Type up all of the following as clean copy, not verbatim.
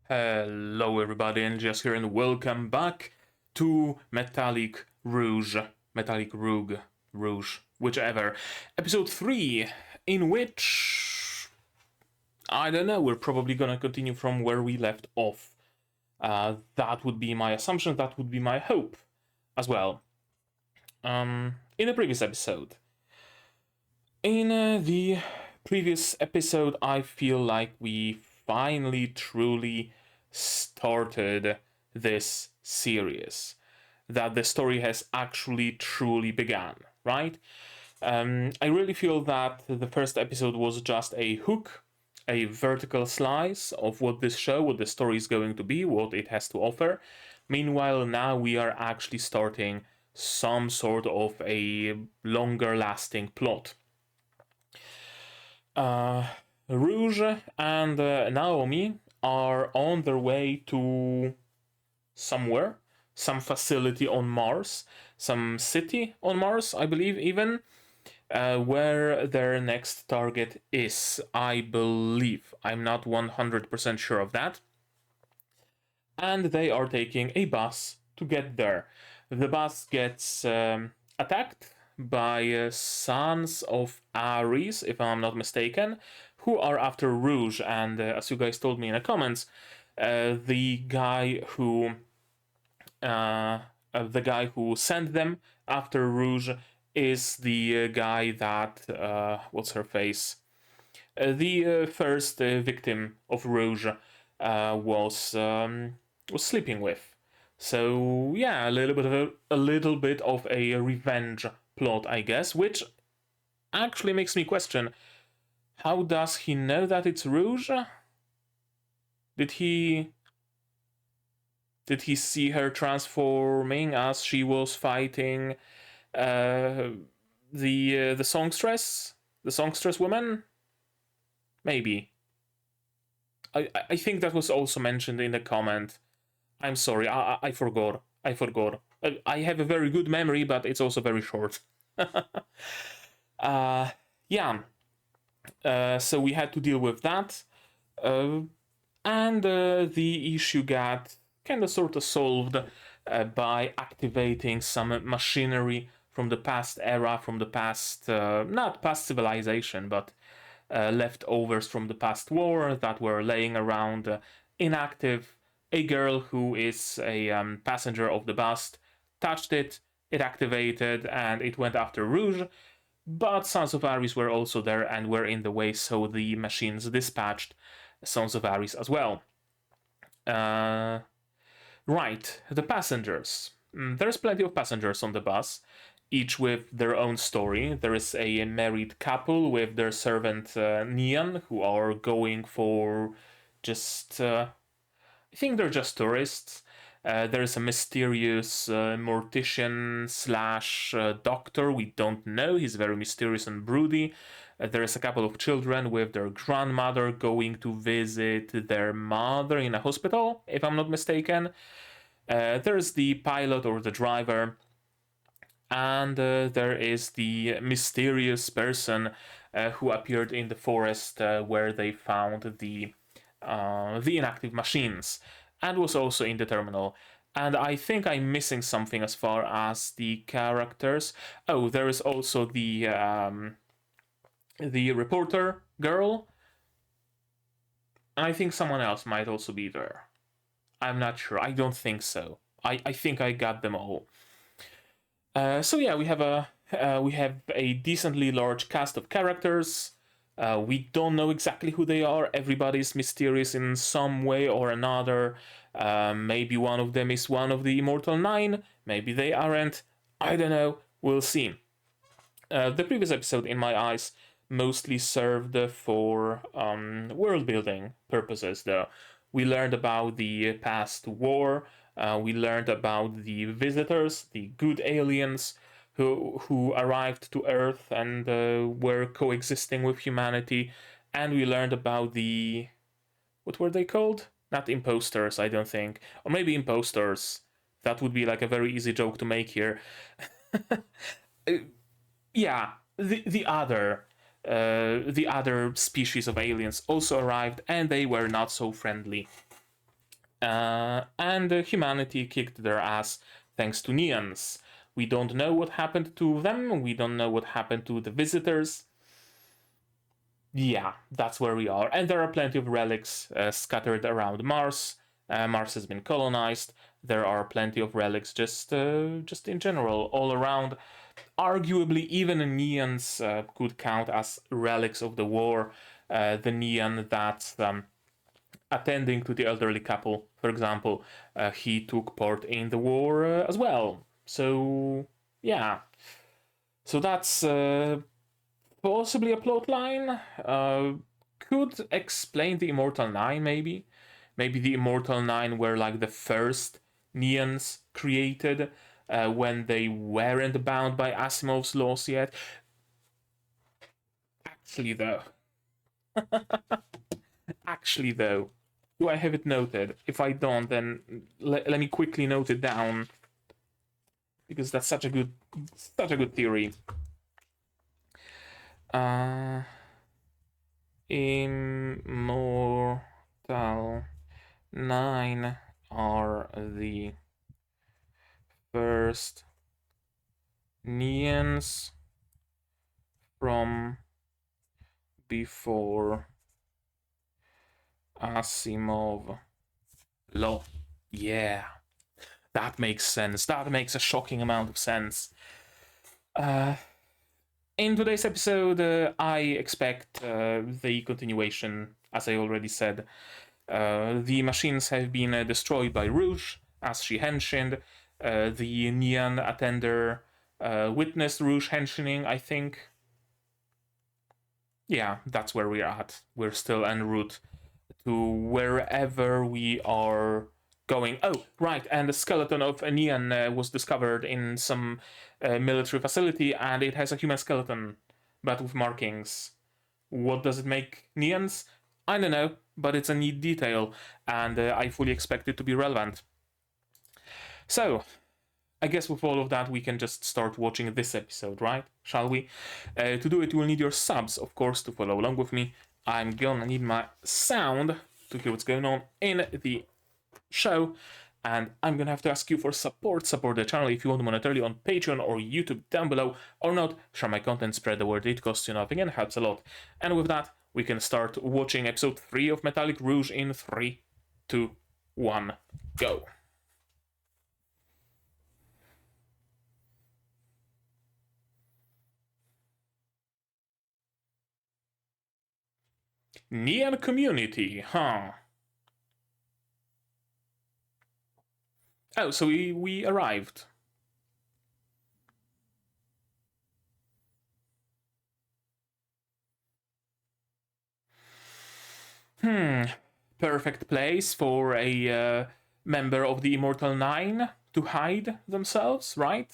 Hello everybody, and just here, and welcome back to Metallic Rouge, whichever. Episode 3, in which, I don't know, we're probably gonna continue from where we left off. That would be my assumption, that would be my hope as well. In the previous episode. In the previous episode, I feel like we finally truly started this series, that the story has actually truly begun, right? I really feel that the first episode was just a hook, a vertical slice of what this show, what the story is going to be, what it has to offer. Meanwhile, now we are actually starting some sort of a longer lasting plot. Rouge and Naomi are on their way to somewhere, some facility on Mars, some city on Mars, I believe, even, where their next target is, I believe. I'm not 100% sure of that. And they are taking a bus to get there. The bus gets attacked by sons of Ares, if I'm not mistaken, who are after Rouge. And as you guys told me in the comments, the guy who sent them after Rouge is the guy that what's her face? The first victim of Rouge was sleeping with. So yeah, a little bit of a revenge plot, I guess, which actually makes me question: how does he know that it's Rouge? Did he see her transforming as she was fighting the songstress woman? Maybe. I think that was also mentioned in the comment. I'm sorry, I forgot. I have a very good memory, but it's also very short. Yeah. So we had to deal with that. And the issue got kind of sort of solved by activating some machinery from the past era, from the past, not past civilization, but leftovers from the past war that were laying around inactive. A girl who is a passenger of the bus touched it, it activated, and it went after Rouge. But Sons of Ares were also there and were in the way, so the machines dispatched Sons of Ares as well. Right, the passengers. There's plenty of passengers on the bus, each with their own story. There is a married couple with their servant Nian, who are going for just... I think they're just tourists. There is a mysterious mortician slash doctor. We don't know. He's very mysterious and broody. There is a couple of children with their grandmother going to visit their mother in a hospital, if I'm not mistaken. There's the pilot or the driver. And there is the mysterious person who appeared in the forest where they found the inactive machines, and was also in the terminal. And I think I'm missing something as far as the characters. Oh, there is also the reporter girl. And I think someone else might also be there. I'm not sure. I don't think so. I think I got them all. So yeah, we have a decently large cast of characters. We don't know exactly who they are. Everybody's mysterious in some way or another. Maybe one of them is one of the Immortal Nine. Maybe they aren't. I don't know. We'll see. The previous episode, in my eyes, mostly served for world building purposes, though. We learned about the past war. We learned about the visitors, the good aliens who arrived to Earth and were coexisting with humanity. And we learned about the... what were they called? Not imposters, I don't think. Or maybe imposters. That would be like a very easy joke to make here. Yeah, the other species of aliens also arrived, and they were not so friendly. and humanity kicked their ass thanks to Neons. We don't know what happened to them, we don't know what happened to the visitors. Yeah, that's where we are. And there are plenty of relics scattered around Mars. Mars has been colonized. There are plenty of relics just in general all around. Arguably, even Neons could count as relics of the war. The Neon that attending to the elderly couple, for example, he took part in the war as well. So yeah, so that's possibly a plot line. Could explain the Immortal Nine, maybe. Maybe the Immortal Nine were like the first Neons created when they weren't bound by Asimov's laws yet. Actually, though. Actually, though. Do I have it noted? If I don't, then let me quickly note it down. Because that's such a good theory. Immortal 9 are the first Neons from before Asimov law. Yeah, that makes sense. That makes a shocking amount of sense. In today's episode, I expect the continuation, as I already said. The machines have been destroyed by Rouge, as she henshined. The Neon attender witnessed Rouge henshining, I think. Yeah, that's where we're at. We're still en route to wherever we are going. Oh, right, and the skeleton of a Neon was discovered in some military facility, and it has a human skeleton, but with markings. What does it make Neons? I don't know, but it's a neat detail, and I fully expect it to be relevant. So, I guess with all of that, we can just start watching this episode, right? Shall we? To do it, you will need your subs, of course, to follow along with me. I'm gonna need my sound to hear what's going on in the show, and I'm gonna have to ask you for support. Support the channel if you want monetarily on Patreon or YouTube down below, or not. Share my content, spread the word, it costs you nothing and helps a lot. And with that, we can start watching episode 3 of Metallic Rouge in 3, 2, 1, go. Neon community, huh? Oh, so we arrived. Perfect place for a member of the Immortal Nine to hide themselves, right?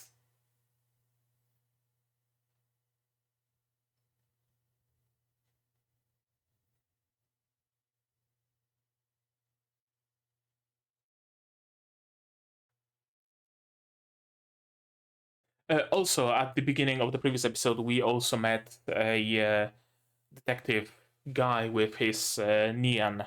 Also, at the beginning of the previous episode, we also met a detective guy with his neon.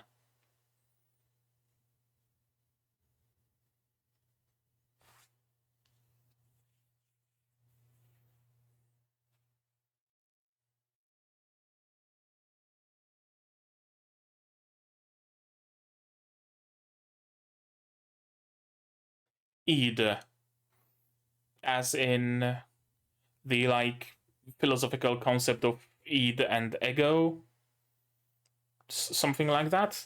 Id, as in the like philosophical concept of id and ego, something like that.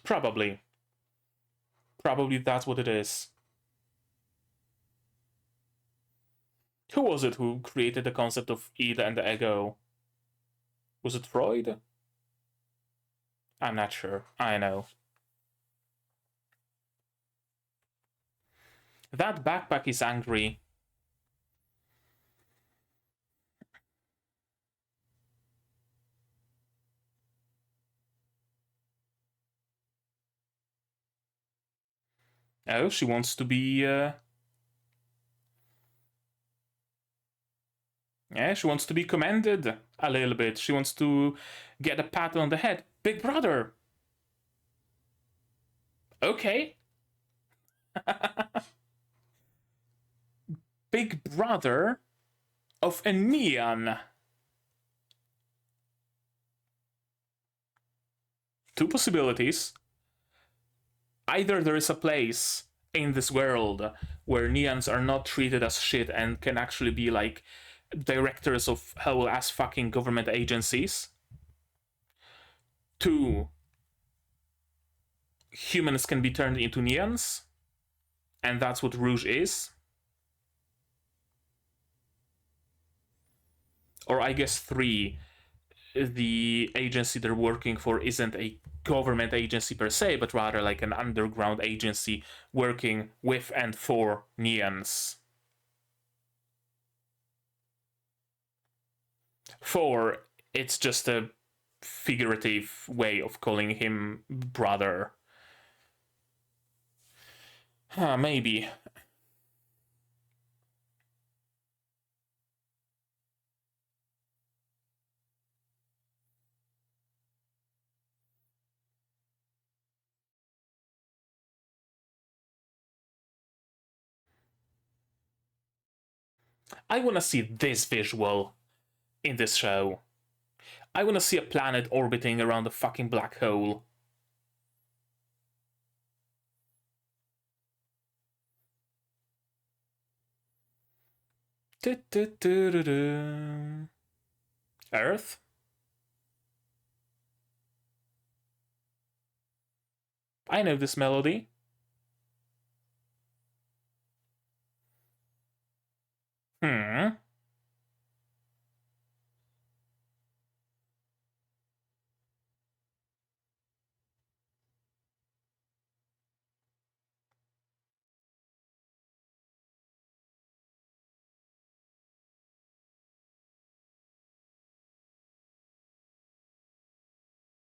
Probably that's what it is. Who was it who created the concept of id and ego? Was it Freud? I'm not sure. I know. That backpack is angry. Oh, she wants to be Yeah, she wants to be commended a little bit. She wants to get a pat on the head. Big brother. Okay. Big brother of a neon. Two possibilities. Either there is a place in this world where neons are not treated as shit and can actually be like directors of whole ass fucking government agencies. Two, humans can be turned into neons, and that's what Rouge is. Or I guess three, the agency they're working for isn't a government agency per se, but rather like an underground agency working with and for neons. 4, it's just a figurative way of calling him brother. Maybe. I want to see this visual in this show. I want to see a planet orbiting around a fucking black hole. Earth? I know this melody.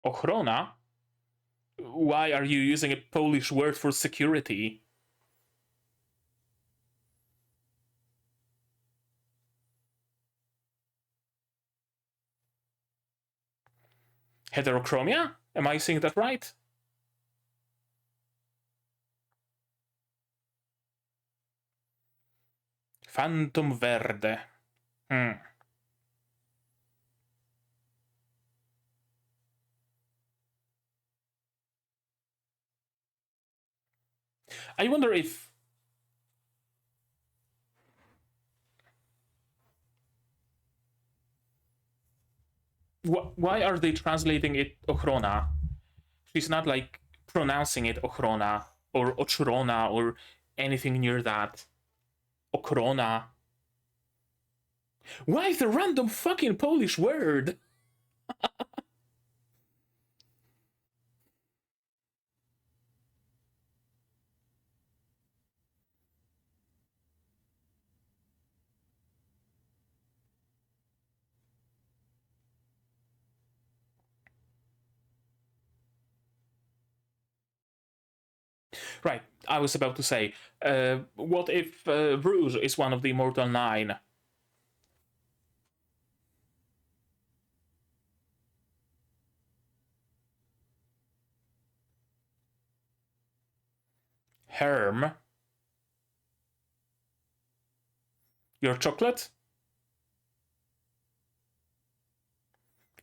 Ochrona? Why are you using a Polish word for security? Heterochromia? Am I saying that right? Phantom Verde. I wonder if... Why are they translating it Ochrona? She's not like pronouncing it Ochrona or Ochrona or anything near that. Ochrona. Why the random fucking Polish word? Right, I was about to say, what if Rouge is one of the Immortal Nine? Herm? Your chocolate?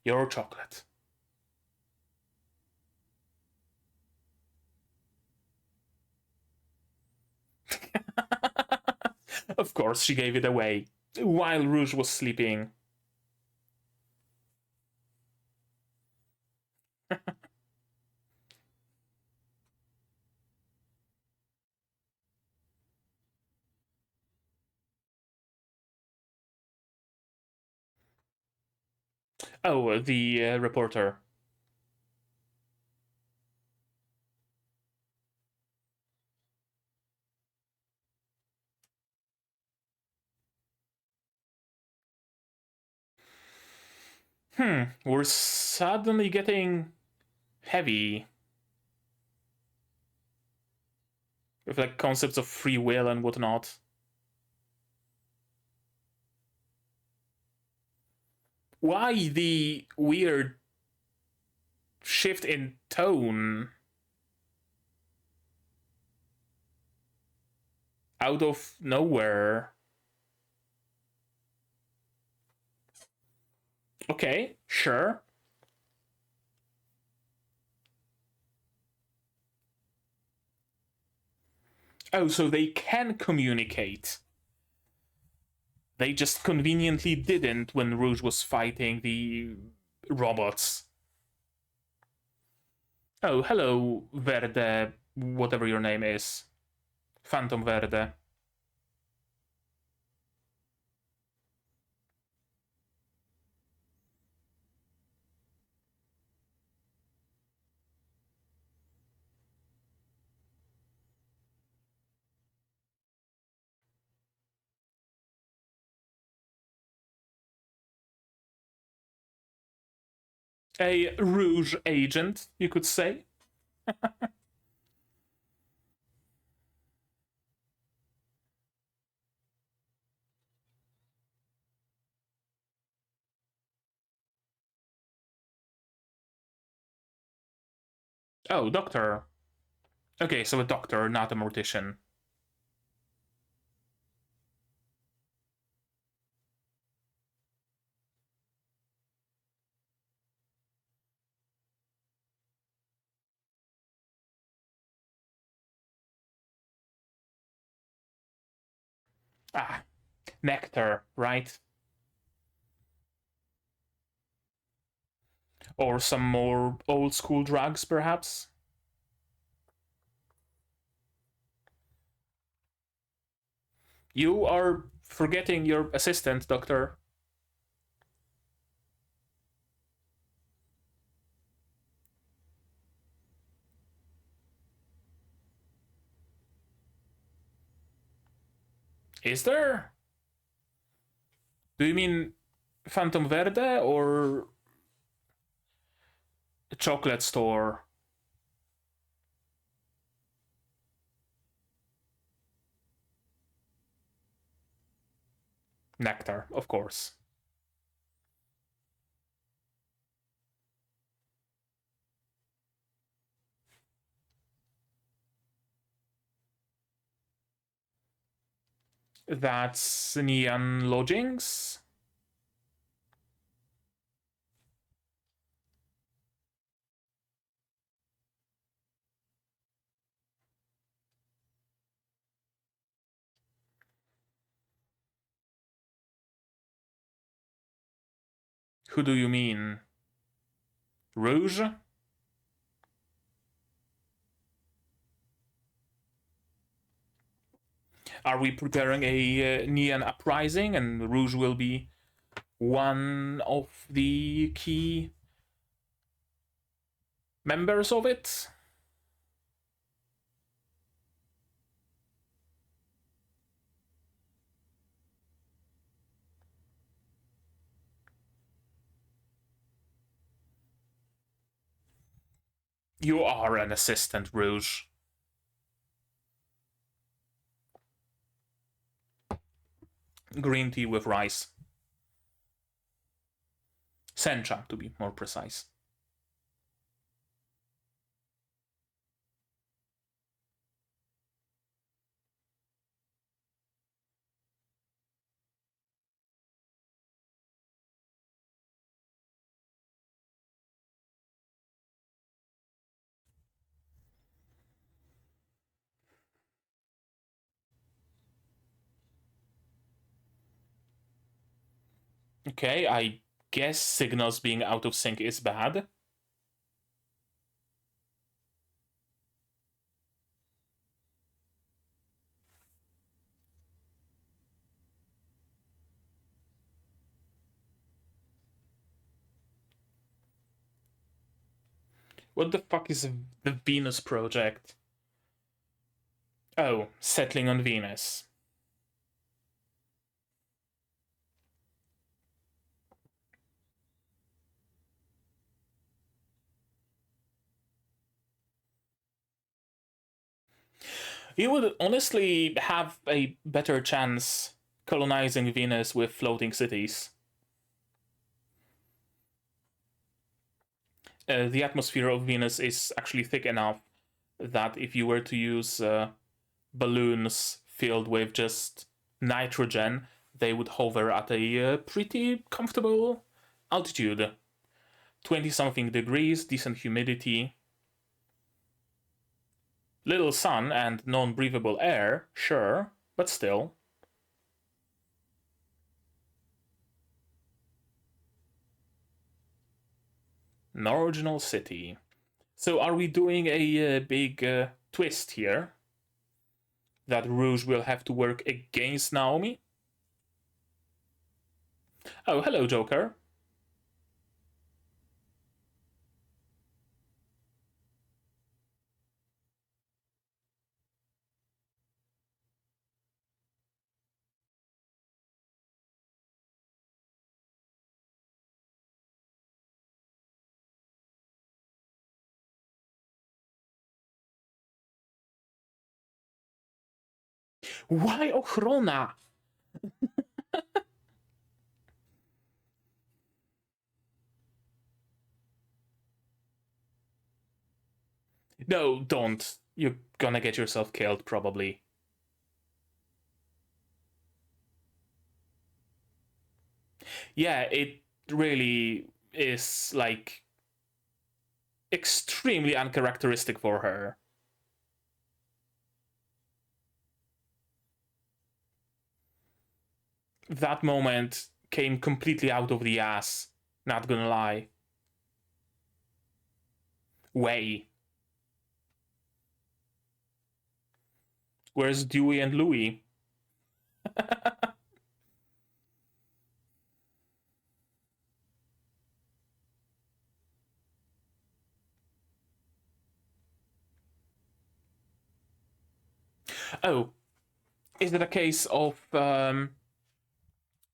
Your chocolate. Of course, she gave it away while Rouge was sleeping. Oh, the reporter. We're suddenly getting heavy with like concepts of free will and whatnot. Why the weird shift in tone? Out of nowhere. Okay, sure. Oh, so they can communicate. They just conveniently didn't when Rouge was fighting the robots. Oh, hello, Verde, whatever your name is. Phantom Verde. A Rouge agent, you could say. Oh, doctor. Okay, so a doctor, not a mortician. Ah, nectar, right? Or some more old school drugs, perhaps? You are forgetting your assistant, Doctor. Is there? Do you mean Phantom Verde or a chocolate store? Nectar, of course. That's Neon Lodgings? Who do you mean? Rouge? Are we preparing a Neon uprising and Rouge will be one of the key members of it? You are an assistant, Rouge. Green tea with rice. Sencha, to be more precise. Okay, I guess signals being out of sync is bad. What the fuck is the Venus Project? Oh, settling on Venus. You would honestly have a better chance colonizing Venus with floating cities. The atmosphere of Venus is actually thick enough that if you were to use balloons filled with just nitrogen, they would hover at a pretty comfortable altitude. 20-something degrees, decent humidity, little sun and non-breathable air, sure, but still. An original city. So are we doing a big twist here? That Rouge will have to work against Naomi? Oh, hello, Joker. Why ochrona? No, don't. You're gonna get yourself killed, probably. Yeah, it really is, like, extremely uncharacteristic for her. That moment came completely out of the ass, not gonna lie. Way. Where's Dewey and Louie? Oh, is it a case of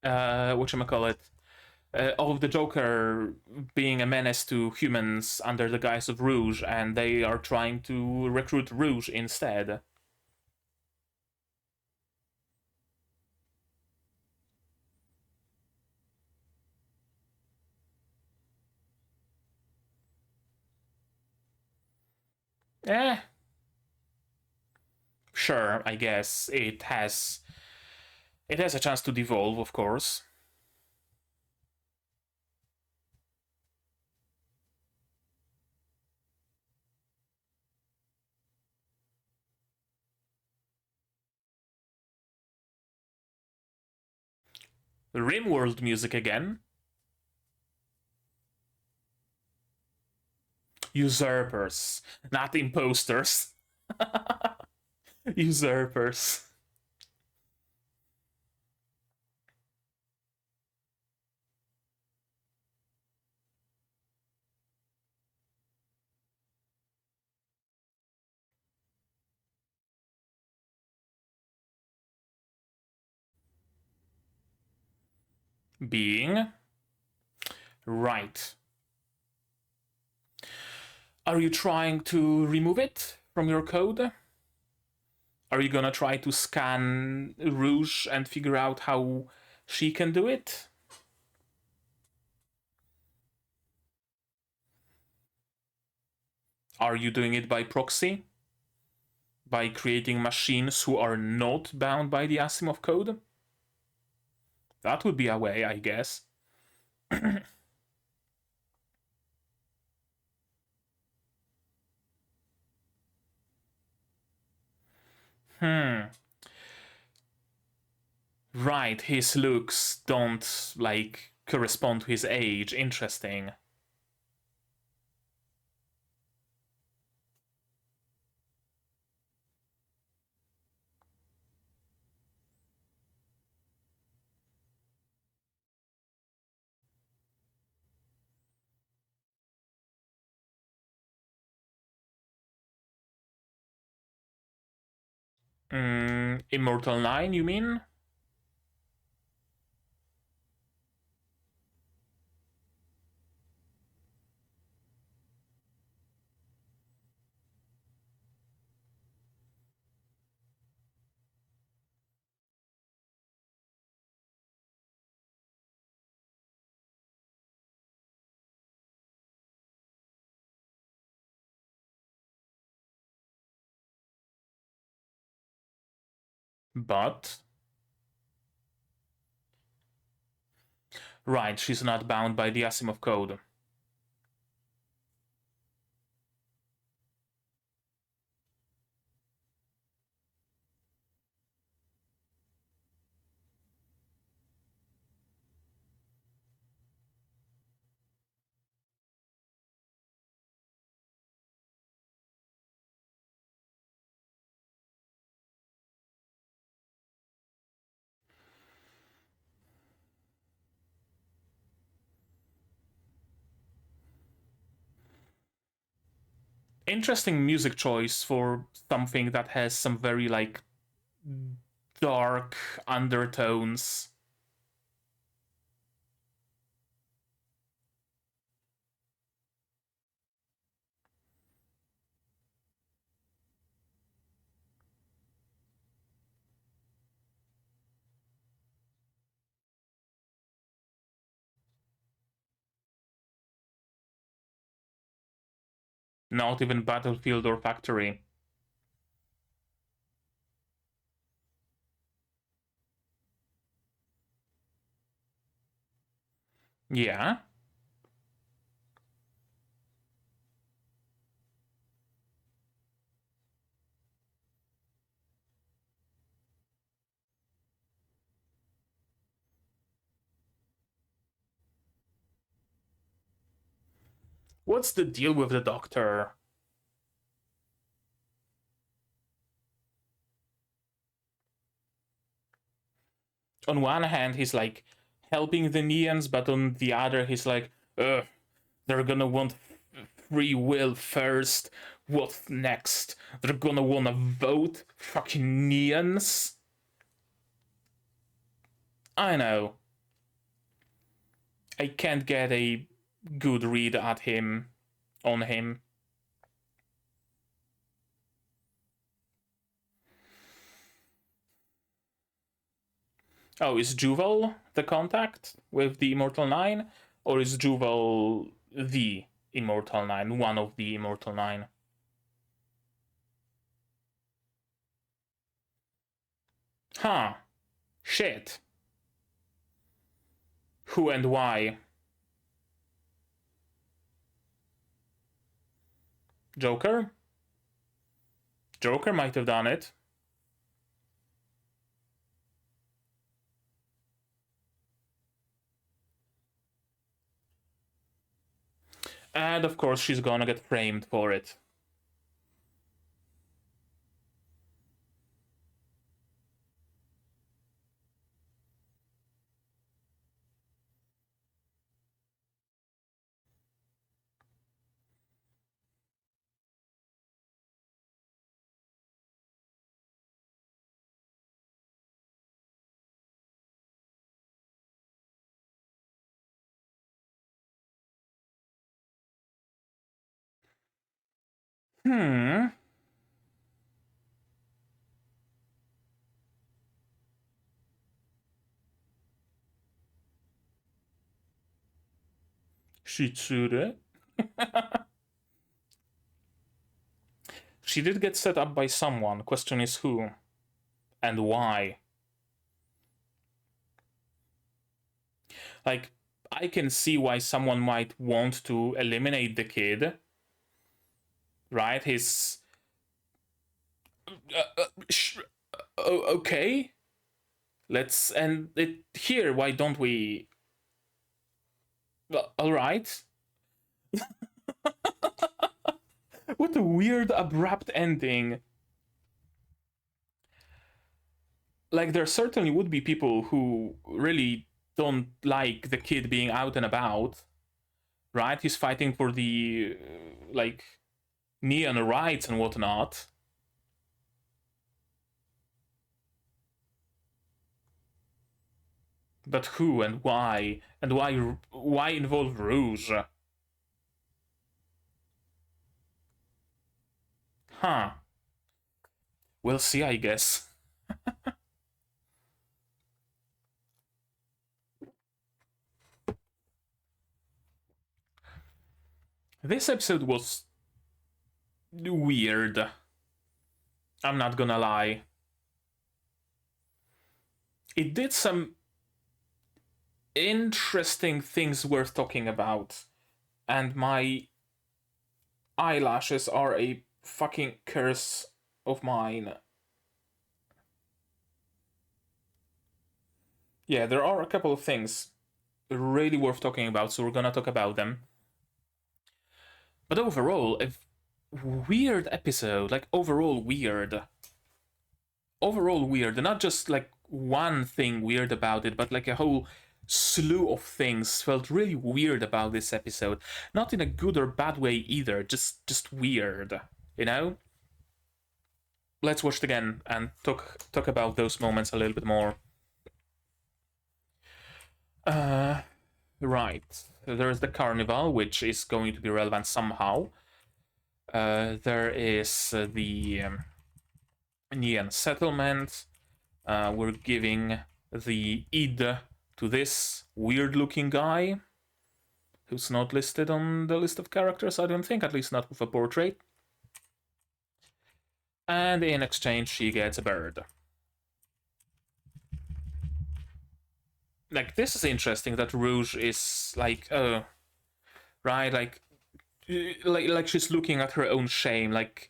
whatchamacallit? Of the Joker being a menace to humans under the guise of Rouge, and they are trying to recruit Rouge instead. Eh, sure, I guess it has a chance to devolve, of course. Rimworld music again. Usurpers, not imposters. Usurpers. Being. Right. Are you trying to remove it from your code? Are you gonna try to scan Rouge and figure out how she can do it? Are you doing it by proxy? By creating machines who are not bound by the Asimov code? That would be a way, I guess. Hmm. Right, his looks don't, like, correspond to his age. Interesting. Immortal 9, you mean? But... Right, she's not bound by the Asimov code. Interesting music choice for something that has some very, like, dark undertones. Not even Battlefield or Factory. Yeah. What's the deal with the doctor? On one hand, he's like helping the Neans, but on the other, he's like, ugh, they're gonna want free will first. What next? They're gonna wanna vote? Fucking Neans? I know. I can't get a good read at him, on him. Oh, is Juval the contact with the Immortal Nine? Or is Juval the Immortal Nine, one of the Immortal Nine? Huh. Shit. Who and why? Joker? Joker might have done it. And of course, she's gonna get framed for it. Hmm. Shitsure. She did get set up by someone. Question is who and why. Like, I can see why someone might want to eliminate the kid. Right? His. Okay. Let's end it here. Why don't we? Well, all right. What a weird, abrupt ending. Like, there certainly would be people who really don't like the kid being out and about, right? He's fighting for the, like, neon rights and whatnot. But who and why? And why involve Rouge? Huh. We'll see, I guess. This episode was weird. I'm not gonna lie. it did some interesting things worth talking about, and my eyelashes are a fucking curse of mine. Yeah, there are a couple of things really worth talking about, so we're gonna talk about them. But overall, a weird episode, like overall weird. Overall weird, not just like one thing weird about it, but like a whole slew of things felt really weird about this episode. Not in a good or bad way either, just weird, you know? Let's watch it again and talk about those moments a little bit more. Right. There's the carnival, which is going to be relevant somehow. There is the Nian settlement. We're giving the Id to this weird-looking guy, who's not listed on the list of characters, I don't think, at least not with a portrait. And in exchange, she gets a bird. Like, this is interesting that Rouge is like, right, like she's looking at her own shame, like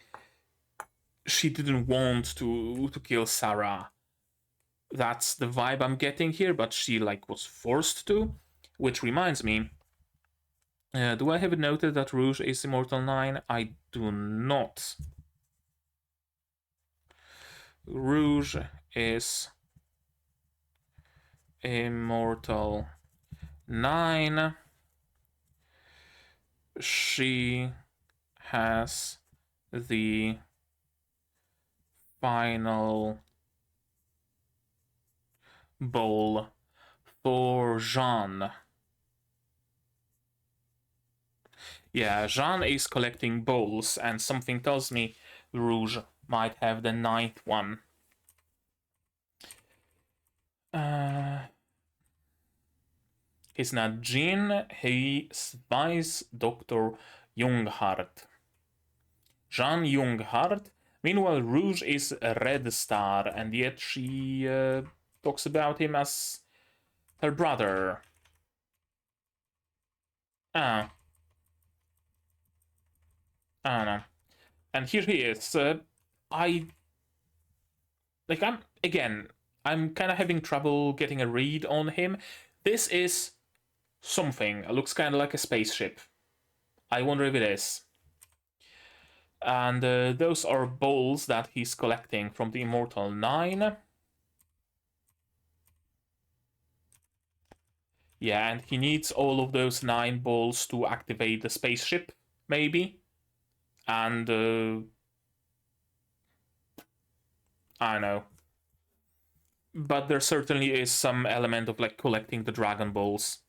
she didn't want to kill Sarah. That's the vibe I'm getting here, but she like was forced to. Which reminds me, do I have it noted that Rouge is Immortal 9? I do not. Rouge is Immortal 9. She has the final bowl for Jean. Yeah, Jean is collecting bowls, and something tells me Rouge might have the 9th one. He's not Jean, he's Vice Dr. Junghart. Jean Junghart. Meanwhile, Rouge is a Red Star, and yet she talks about him as her brother. I don't know. And here he is. I'm kind of having trouble getting a read on him. This is something. It looks kind of like a spaceship. I wonder if it is. And those are bowls that he's collecting from the Immortal 9. Yeah, and he needs all of those 9 balls to activate the spaceship, maybe. And, I don't know. But there certainly is some element of, like, collecting the Dragon Balls.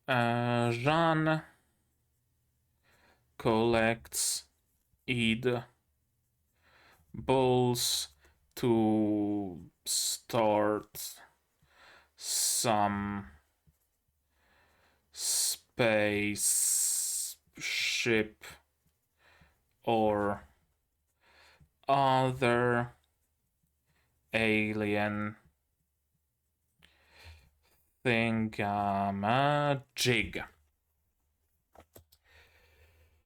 Jean collects Id balls to start some spaceship or other alien thingamajig.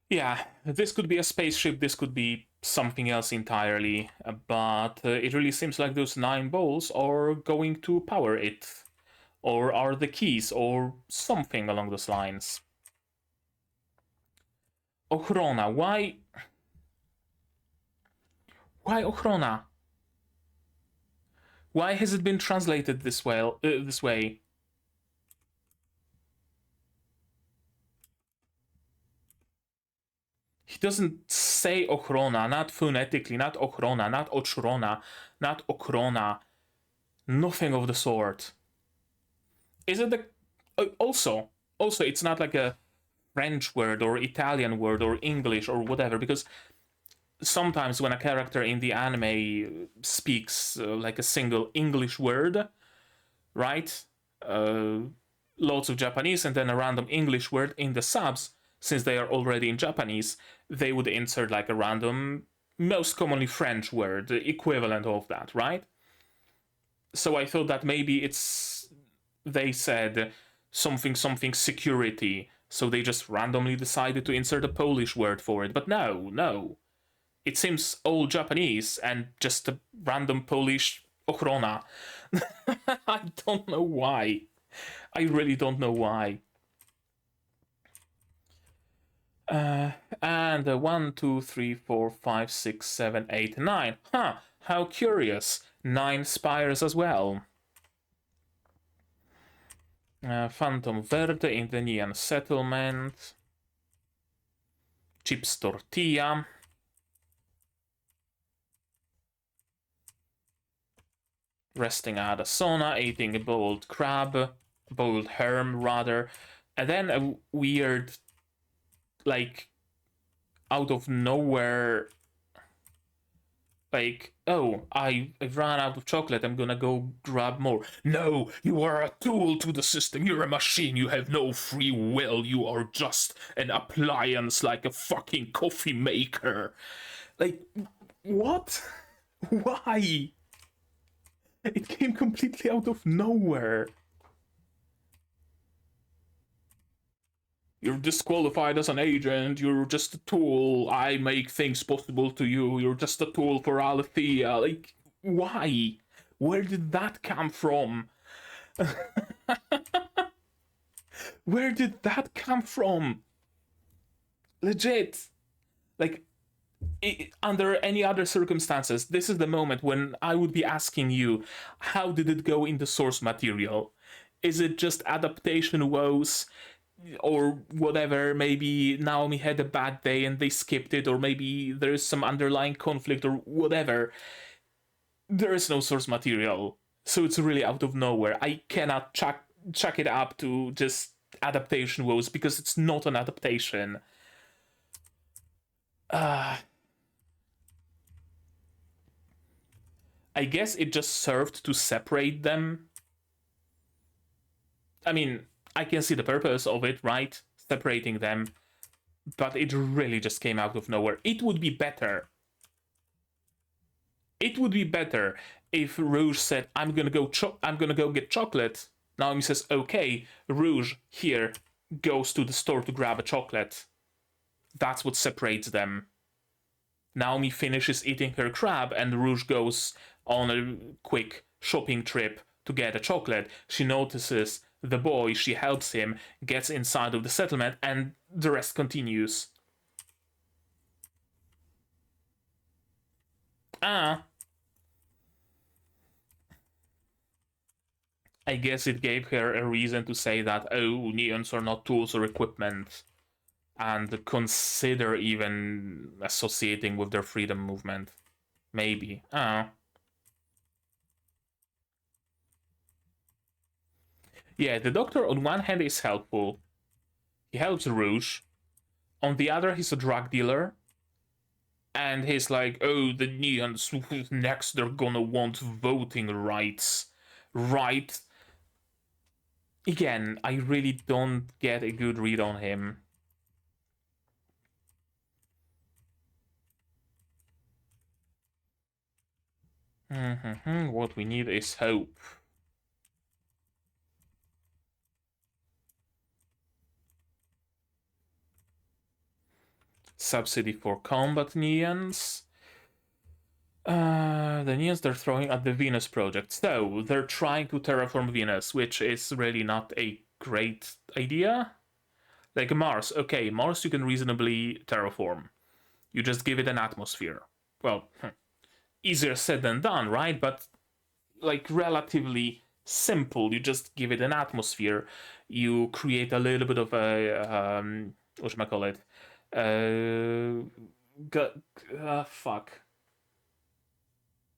Yeah, this could be a spaceship, this could be something else entirely, but it really seems like those 9 balls are going to power it, or are the keys, or something along those lines. Ochrona, why? Why Ochrona? Why has it been translated this way? He doesn't say Ochrona, not phonetically, not Ochrona, not Ochrona, not Ochrona. Nothing of the sort. Is it the... Also, it's not like a French word or Italian word or English or whatever, because sometimes when a character in the anime speaks like a single English word, right? Lots of Japanese and then a random English word in the subs, since they are already in Japanese, they would insert like a random, most commonly French word, the equivalent of that, right? So I thought that maybe they said something security, so they just randomly decided to insert a Polish word for it. But no. It seems all Japanese and just a random Polish ochrona. I don't know why. I really don't know why. And 1, 2, 3, 4, 5, 6, 7, 8, 9. Huh, how curious. 9 spires as well. Phantom Verde in the Neon Settlement. Chips Tortilla. Resting at a sauna, eating a boiled crab. Boiled herm, rather. And then a weird, like, out of nowhere, like, oh, I ran out of chocolate, I'm gonna go grab more. No, you are a tool to the system, you're a machine, you have no free will, you are just an appliance like a fucking coffee maker. Like, what? Why? It came completely out of nowhere. You're disqualified as an agent, you're just a tool, I make things possible to you, you're just a tool for Alethea. Like, why? Where did that come from? Where did that come from? Legit. Like, under any other circumstances, this is the moment when I would be asking you, how did it go in the source material? Is it just adaptation woes? Or whatever, maybe Naomi had a bad day and they skipped it, or maybe there is some underlying conflict or whatever. There is no source material, so it's really out of nowhere. I cannot chuck it up to just adaptation woes because it's not an adaptation. I guess it just served to separate them. I mean, I can see the purpose of it, right? Separating them. But it really just came out of nowhere. It would be better. It would be better if Rouge said, I'm gonna go get chocolate. Naomi says, okay, Rouge, here, goes to the store to grab a chocolate. That's what separates them. Naomi finishes eating her crab and Rouge goes on a quick shopping trip to get a chocolate. She notices the boy, she helps him, gets inside of the settlement, and the rest continues. I guess it gave her a reason to say that, oh, neons are not tools or equipment, and consider even associating with their freedom movement. Maybe. Yeah, the doctor on one hand is helpful. He helps Rouge. On the other, he's a drug dealer. And he's like, oh, the neons, next they're gonna want voting rights. Right? Again, I really don't get a good read on him. What we need is hope. Subsidy for combat neons. The neons they're throwing at the Venus project. So, they're trying to terraform Venus, which is really not a great idea. Like Mars, okay, Mars you can reasonably terraform. You just give it an atmosphere. Well, easier said than done, right? But, like, relatively simple. You just give it an atmosphere. You create a little bit of a, whatchamacallit? Fuck.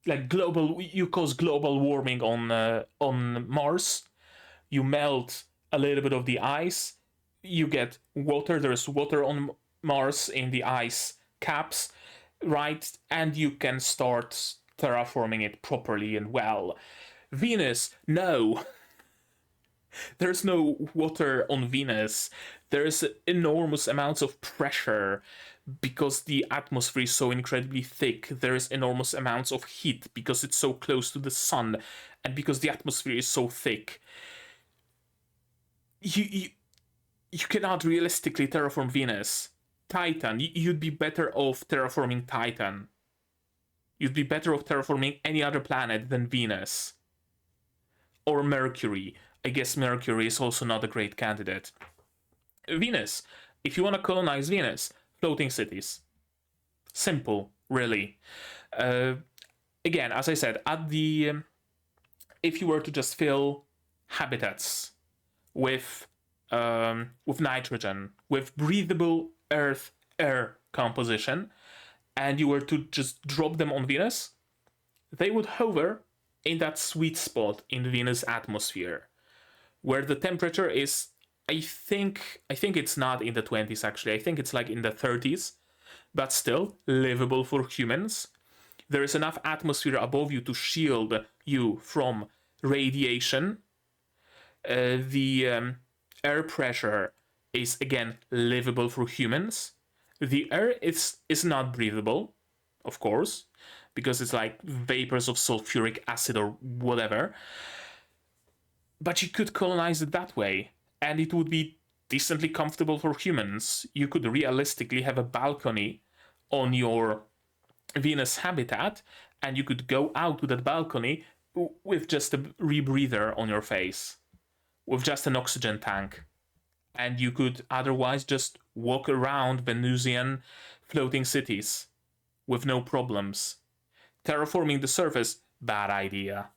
Like you cause global warming on Mars. You melt a little bit of the ice. You get water. There's water on Mars in the ice caps, right? And you can start terraforming it properly and well. Venus, no. There's no water on Venus. There's enormous amounts of pressure. because the atmosphere is so incredibly thick, there is enormous amounts of heat because it's so close to the sun, and because the atmosphere is so thick, you cannot realistically terraform Venus. Titan, you'd be better off terraforming Titan. You'd be better off terraforming any other planet than Venus. Or Mercury. I guess Mercury is also not a great candidate. Venus. If you want to colonize Venus, floating cities. Simple, really. Again, as I said, at the if you were to just fill habitats with nitrogen, with breathable Earth air composition, and you were to just drop them on Venus, they would hover in that sweet spot in Venus' atmosphere, where the temperature is, I think it's not in the 20s actually, I think it's like in the 30s, but still livable for humans. There is enough atmosphere above you to shield you from radiation. The air pressure is again livable for humans. The air is not breathable, of course, because it's like vapors of sulfuric acid or whatever. But you could colonize it that way, and it would be decently comfortable for humans. You could realistically have a balcony on your Venus habitat, and you could go out to that balcony with just a rebreather on your face, with just an oxygen tank. And you could otherwise just walk around Venusian floating cities with no problems. Terraforming the surface, bad idea.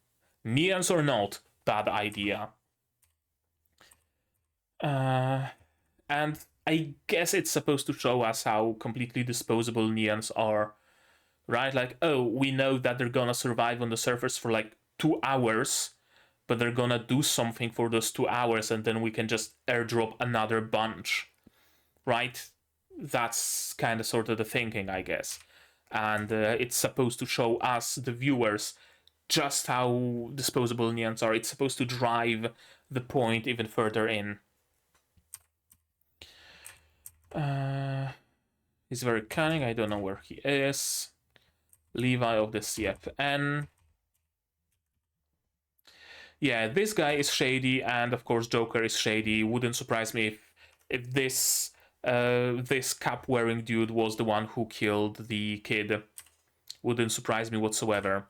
Neons or not, bad idea. And I guess it's supposed to show us how completely disposable neons are, right? Like, oh, we know that they're gonna survive on the surface for like 2 hours, but they're gonna do something for those 2 hours, and then we can just airdrop another bunch, right? That's kind of sort of the thinking, I guess. And it's supposed to show us, the viewers, just how disposable neons are. It's supposed to drive the point even further in. He's very cunning. I don't know where he is. Levi of the CFN. Yeah, this guy is shady, and of course Joker is shady. Wouldn't surprise me if this cap-wearing dude was the one who killed the kid. Wouldn't surprise me whatsoever.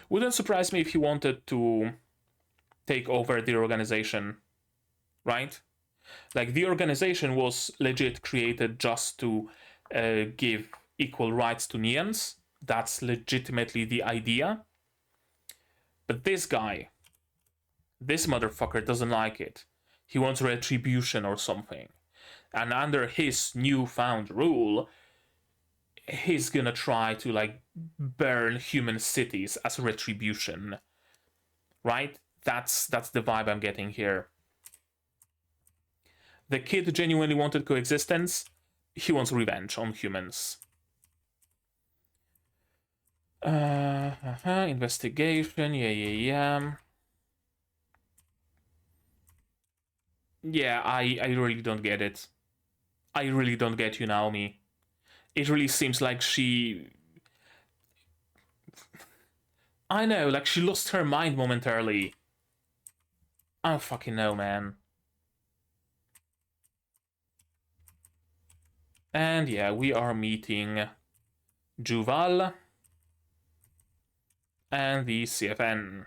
Wouldn't surprise me if he wanted to take over the organization, right? Like, the organization was legit created just to give equal rights to Neons. That's legitimately the idea. But this guy, this motherfucker doesn't like it. He wants retribution or something. And under his newfound rule, he's gonna try to, like, burn human cities as retribution. Right? That's the vibe I'm getting here. The kid genuinely wanted coexistence. He wants revenge on humans. Investigation, yeah. Yeah, I really don't get it. I really don't get you, Naomi. It really seems like she... I know, like she lost her mind momentarily. I don't fucking know, man. And yeah, we are meeting Juval and the CFN.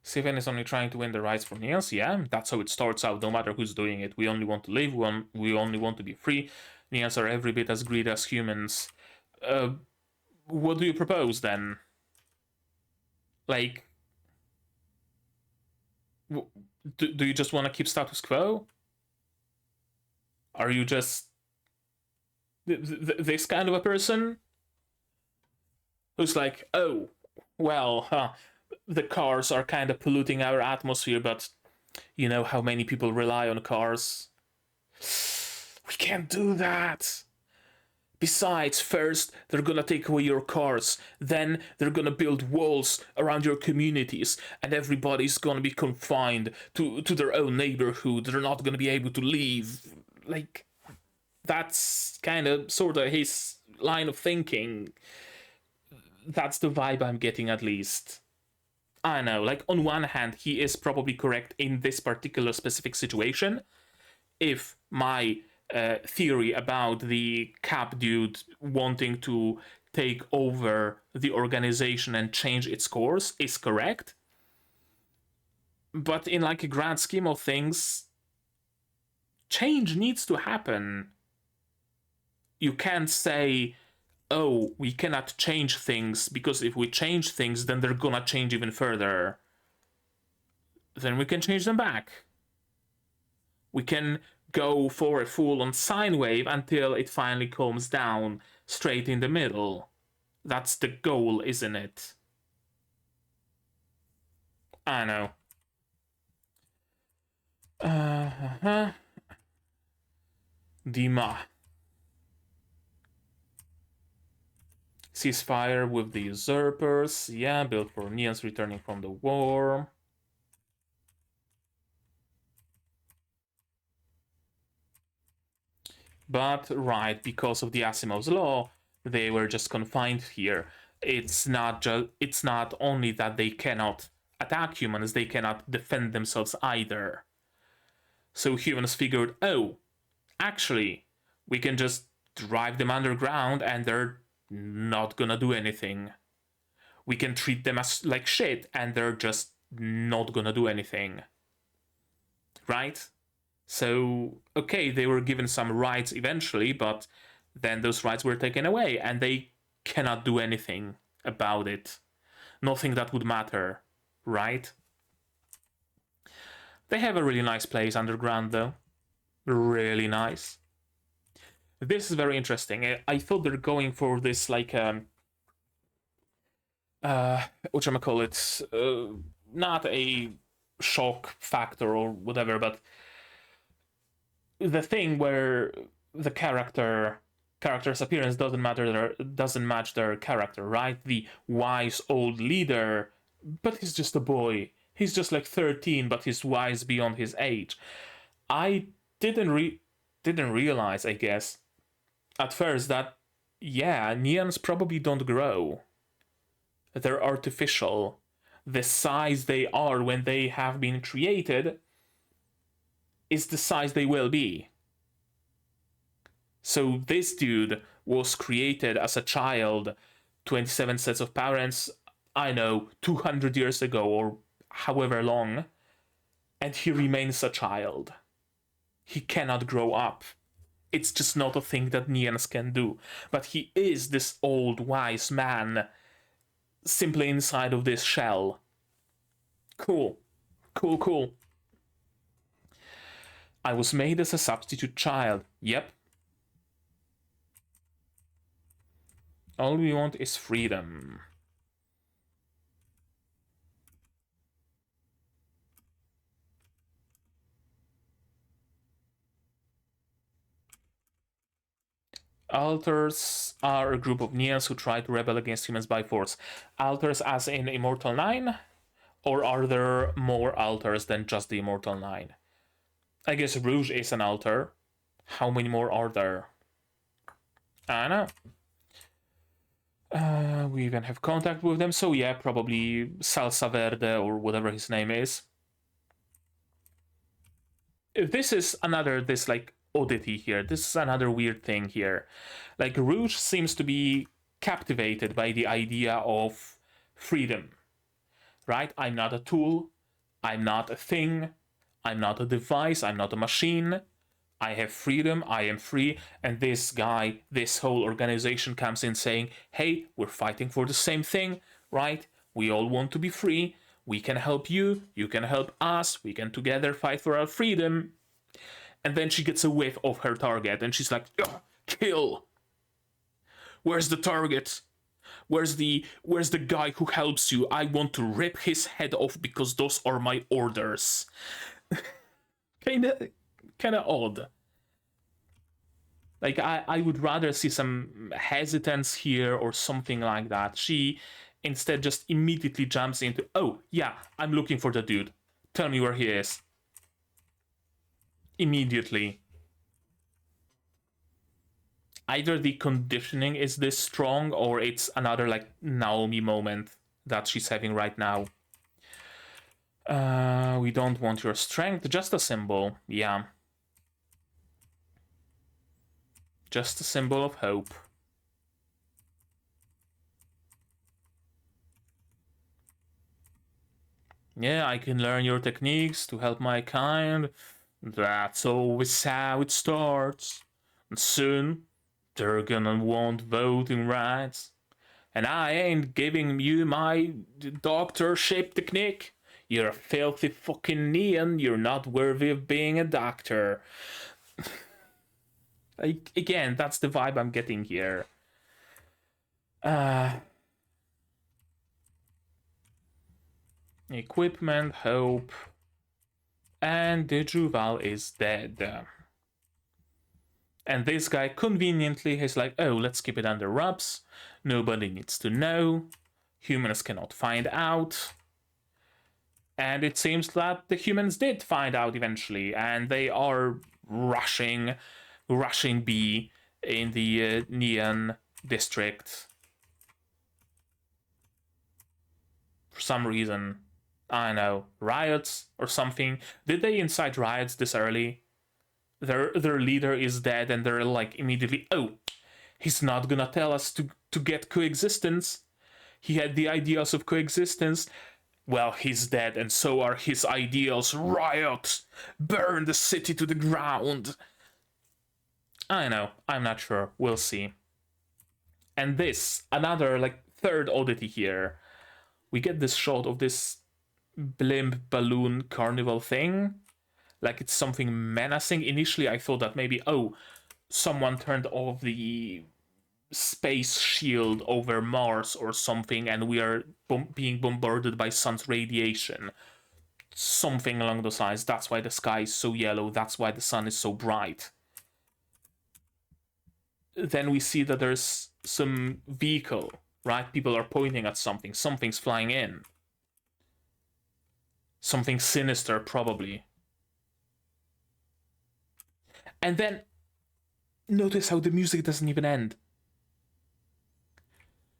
CFN is only trying to win the rights from Niels. Yeah, that's how it starts out, no matter who's doing it. We only want to live, we only want to be free. Niels are every bit as greedy as humans. What do you propose, then? Like... Do you just want to keep status quo? Are you just... this kind of a person? Who's like, oh, well, the cars are kind of polluting our atmosphere, but you know how many people rely on cars. We can't do that. Besides, first, they're gonna take away your cars, then they're gonna build walls around your communities, and everybody's gonna be confined to their own neighborhood. They're not gonna be able to leave. like, that's kind of sort of his line of thinking. That's the vibe I'm getting, at least. I know, like, on one hand, he is probably correct in this particular specific situation. If my theory about the Cap dude wanting to take over the organization and change its course is correct. But in, like, a grand scheme of things, change needs to happen. You can't say, oh, we cannot change things, because if we change things, then they're gonna change even further. Then we can change them back. We can go for a full-on sine wave until it finally calms down straight in the middle. That's the goal, isn't it? I know. Dima. Ceasefire with the usurpers. Yeah, built for Neons returning from the war. But, right, because of the Asimov's law, they were just confined here. It's not only that they cannot attack humans, they cannot defend themselves either. So humans figured, oh, actually, we can just drive them underground and they're not gonna do anything. We can treat them as like shit and they're just not gonna do anything. Right? So, okay, they were given some rights eventually, but then those rights were taken away and they cannot do anything about it. Nothing that would matter, right? They have a really nice place underground, though. Really nice. This is very interesting. I thought they're going for this, like, whatchamacallit, not a shock factor or whatever, but the thing where the character's appearance doesn't match their character, right? The wise old leader, but he's just a boy. He's just like 13, but he's wise beyond his age. I didn't realize, I guess, at first that, yeah, neons probably don't grow. They're artificial. The size they are when they have been created is the size they will be. So this dude was created as a child, 27 sets of parents, I know, 200 years ago or however long, and he remains a child. He cannot grow up. It's just not a thing that neons can do. But he is this old wise man simply inside of this shell. Cool. Cool. I was made as a substitute child. Yep. All we want is freedom. Alters are a group of neons who try to rebel against humans by force. Alters as in Immortal 9? Or are there more alters than just the Immortal 9? I guess Rouge is an alter. How many more are there? I don't know. We even have contact with them, so yeah, probably Salsa Verde or whatever his name is. This is another, like, oddity here. This is another weird thing here. Like, Rouge seems to be captivated by the idea of freedom, right? I'm not a tool. I'm not a thing. I'm not a device. I'm not a machine. I have freedom. I am free. And this guy, this whole organization comes in saying, hey, we're fighting for the same thing, right? We all want to be free. We can help you. You can help us. We can together fight for our freedom. And then she gets a whiff of her target and she's like, kill. Where's the target? Where's the guy who helps you? I want to rip his head off because those are my orders. Kinda odd. Like, I would rather see some hesitance here or something like that. She instead just immediately jumps into, oh, yeah, I'm looking for the dude. Tell me where he is. Immediately. either the conditioning is this strong or it's another like Naomi moment that she's having right now. We don't want your strength, just a symbol. Yeah. Just a symbol of hope. Yeah, I can learn your techniques to help my kind. That's always how it starts. And soon, they're gonna want voting rights. And I ain't giving you my doctorship technique. You're a filthy fucking neon. You're not worthy of being a doctor. Again, that's the vibe I'm getting here. Equipment, hope. And the Juval is dead. And this guy conveniently is like, oh, let's keep it under wraps. Nobody needs to know. Humans cannot find out. And it seems that the humans did find out eventually, and they are rushing B in the Neon district. For some reason, I don't know, riots or something. Did they incite riots this early? Their leader is dead, and they're like immediately, oh, he's not gonna tell us to get coexistence. He had the ideals of coexistence. Well, he's dead, and so are his ideals. Riot! Burn the city to the ground! I know, I'm not sure. We'll see. And this, another, like, third oddity here. We get this shot of this blimp balloon carnival thing. Like it's something menacing. Initially, I thought that maybe, oh, someone turned off the space shield over Mars or something, and we are being bombarded by sun's radiation. Something along those lines. That's why the sky is so yellow. That's why the sun is so bright. Then we see that there's some vehicle, right? People are pointing at something. Something's flying in. Something sinister, probably. And then notice how the music doesn't even end.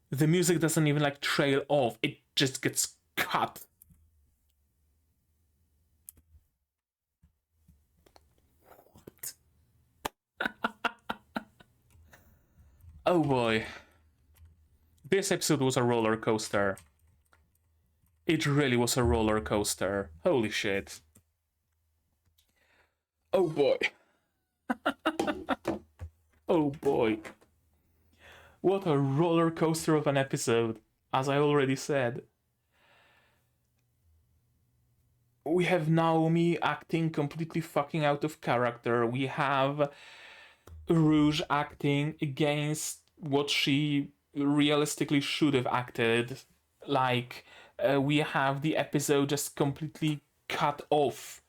The music doesn't even like trail off. It just gets cut. What? Oh boy. This episode was a roller coaster. It really was a roller coaster. Holy shit. Oh boy. Oh boy. What a roller coaster of an episode, as I already said. We have Naomi acting completely fucking out of character. We have Rouge acting against what she realistically should have acted. Like, we have the episode just completely cut off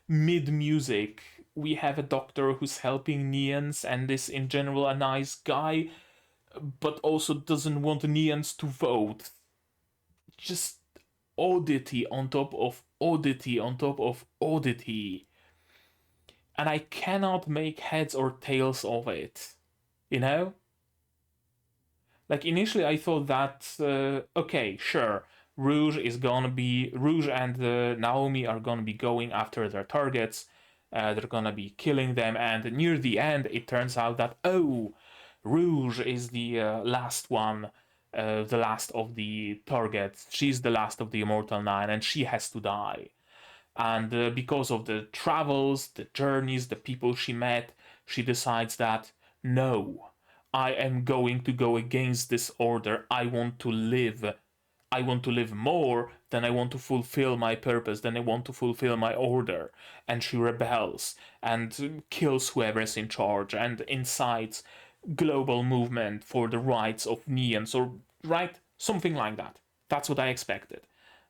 mid-music. We have a doctor who's helping Neons and is in general a nice guy, but also doesn't want Neons to vote. Just oddity on top of oddity on top of oddity. And I cannot make heads or tails of it. You know? Like, initially I thought that, okay, sure, Rouge and Naomi are gonna be going after their targets. They're gonna be killing them, and near the end it turns out that, oh, Rouge is the last one, the last of the targets. She's the last of the Immortal Nine, and she has to die. And because of the travels, the journeys, the people she met, she decides that, no, I am going to go against this order. I want to live. I want to live more than I want to fulfill my purpose, than I want to fulfill my order. And she rebels and kills whoever's in charge and incites global movement for the rights of Neons, or right? Something like that. That's what I expected.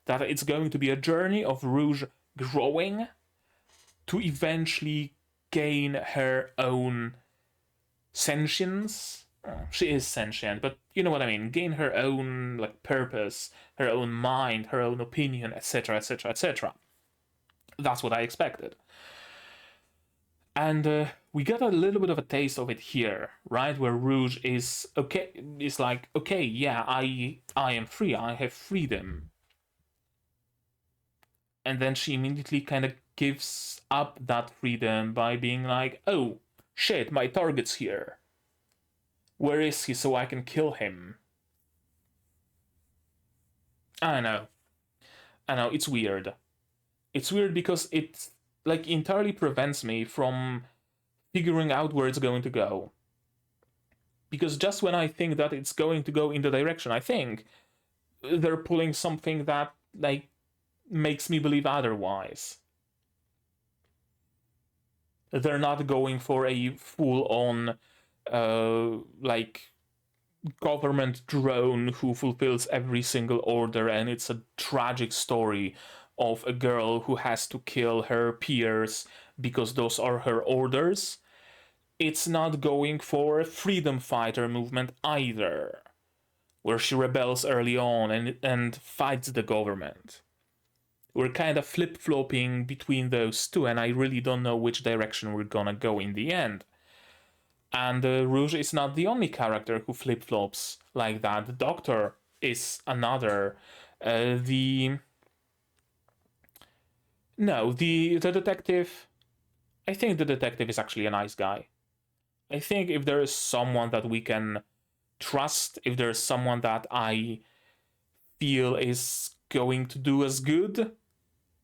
That it's going to be a journey of Rouge growing to eventually gain her own sentience. She is sentient, but you know what I mean. Gain her own like purpose, her own mind, her own opinion, etc., etc., etc. That's what I expected. And we got a little bit of a taste of it here, right? Where Rouge is like, okay, yeah, I am free, I have freedom. And then she immediately kind of gives up that freedom by being like, oh, shit, my target's here. Where is he so I can kill him? I know, it's weird. It's weird because it, like, entirely prevents me from figuring out where it's going to go. Because just when I think that it's going to go in the direction I think, they're pulling something that, like, makes me believe otherwise. They're not going for a full-on, like, government drone who fulfills every single order, and it's a tragic story of a girl who has to kill her peers because those are her orders. It's not going for a freedom fighter movement either, where she rebels early on and fights the government. We're kind of flip-flopping between those two, and I really don't know which direction we're gonna go in the end. And Rouge is not the only character who flip-flops like that. The Doctor is another. The detective. I think the detective is actually a nice guy. I think if there is someone that we can trust, if there's someone that I feel is going to do as good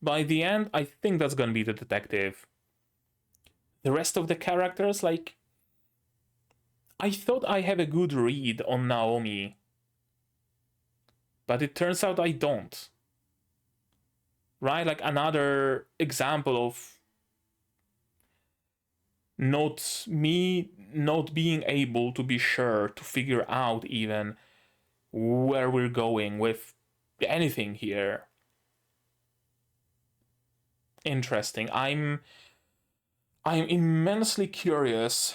by the end, I think that's gonna be the detective. The rest of the characters, like, I thought I have a good read on Naomi, but it turns out I don't. Right? Like, another example of not being able to be sure to figure out even where we're going with anything here. Interesting. I'm immensely curious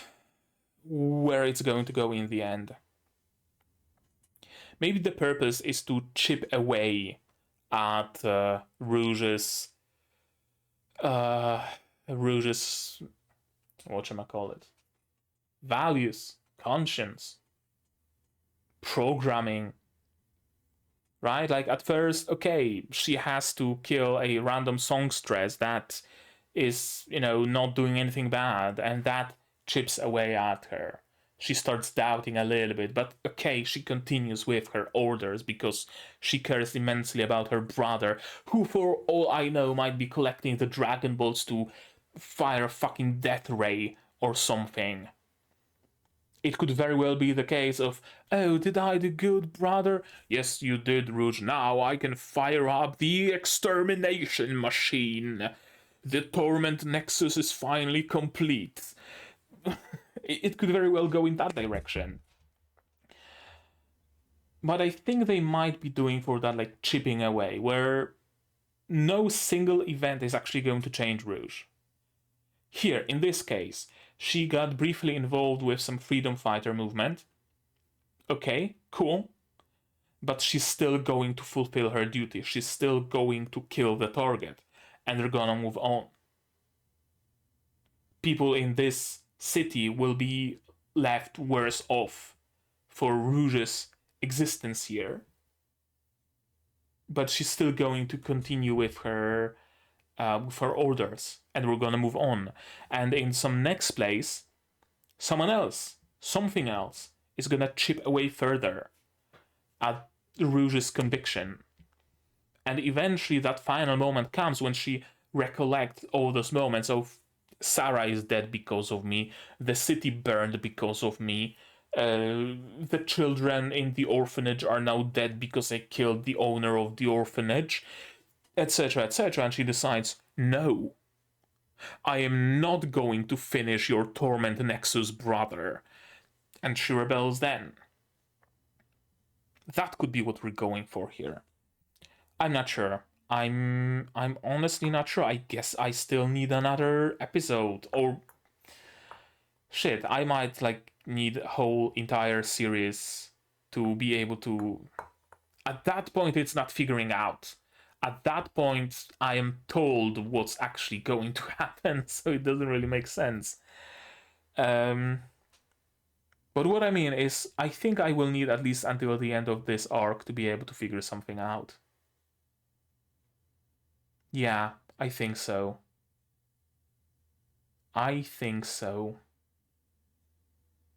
where it's going to go in the end. Maybe the purpose is to chip away at Rouge's whatchamacallit, values, conscience, programming, right? Like, at first, okay, she has to kill a random songstress that is, not doing anything bad, and that chips away at her. She starts doubting a little bit, but okay, she continues with her orders because she cares immensely about her brother, who, for all I know, might be collecting the Dragon Balls to fire a fucking death ray or something. It could very well be the case of, oh, did I do good, brother? Yes, you did, Rouge. Now I can fire up the extermination machine. The Torment Nexus is finally complete. It could very well go in that direction. But I think they might be doing for that, like, chipping away, where no single event is actually going to change Rouge. Here, in this case, she got briefly involved with some freedom fighter movement. Okay, cool. But she's still going to fulfill her duty. She's still going to kill the target. And they're gonna move on. People in this city will be left worse off for Rouge's existence here. But she's still going to continue with her orders, and we're gonna move on. And in some next place, someone else, something else, is gonna chip away further at Rouge's conviction. And eventually that final moment comes when she recollects all those moments of, Sarah is dead because of me, the city burned because of me, the children in the orphanage are now dead because I killed the owner of the orphanage, etc., etc. And she decides, no, I am not going to finish your Torment Nexus, brother. And she rebels then. That could be what we're going for here. I'm not sure. I'm honestly not sure. I guess I still need another episode, or shit, I might, like, need a whole entire series to be able to. At that point, it's not figuring out. at that point, I am told what's actually going to happen, so it doesn't really make sense. But what I mean is, I think I will need at least until the end of this arc to be able to figure something out. Yeah, I think so. I think so.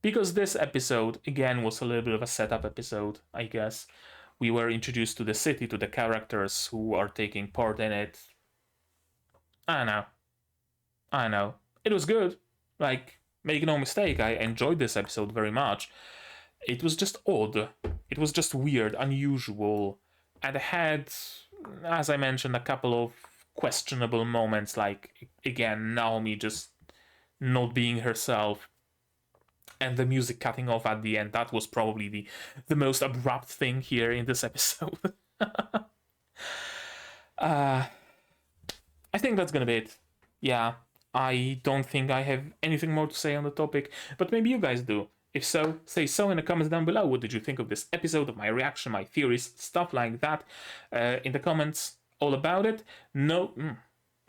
Because this episode, again, was a little bit of a setup episode, I guess. We were introduced to the city, to the characters who are taking part in it. I know. It was good. Like, make no mistake, I enjoyed this episode very much. It was just odd. It was just weird, unusual. And it had, as I mentioned, a couple of questionable moments, like, again, Naomi just not being herself. And the music cutting off at the end. That was probably the most abrupt thing here in this episode. I think that's gonna be it. Yeah, I don't think I have anything more to say on the topic, but maybe you guys do. If so, say so in the comments down below. What did you think of this episode, of my reaction, my theories, stuff like that? In the comments, all about it. No,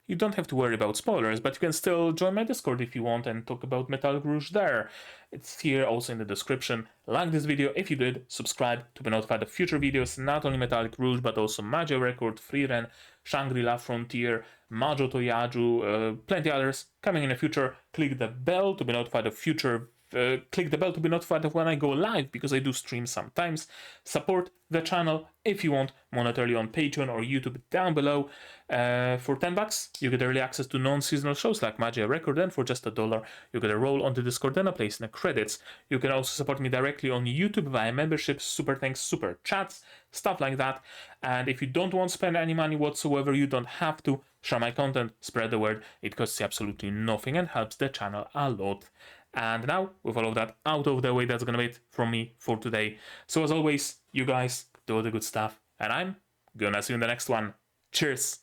you don't have to worry about spoilers, but you can still join my Discord if you want and talk about Metal Rouge there. It's here also in the description. Like this video if you did, subscribe to be notified of future videos, not only Metallic Rouge, but also Majo Record, Frieren, Shangri-La Frontier, Majo to Yajuu, plenty others coming in the future. Click the bell to be notified of future click the bell to be notified of when I go live, because I do stream sometimes. Support the channel if you want monetarily on Patreon or YouTube down below. For $10 you get early access to non-seasonal shows like Majo Record, and for just $1 you get a role on the Discord and a place in the credits. You can also support me directly on YouTube via memberships, super thanks, super chats, stuff like that. And if you don't want to spend any money whatsoever, you don't have to. Share my content, spread the word. It costs you absolutely nothing and helps the channel a lot. And now, with all of that out of the way, that's gonna be it from me for today. So as always, you guys do all the good stuff, and I'm gonna see you in the next one. Cheers!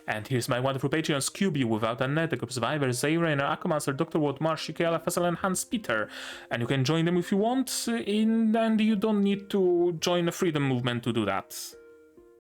And here's my wonderful Patreons: QB, Without a Net, the Survivor, Zayrainer, Akumaster, Dr. Watt, Marsh, Shikela, Fessel, and Hans Peter. And you can join them if you want, and you don't need to join the freedom movement to do that.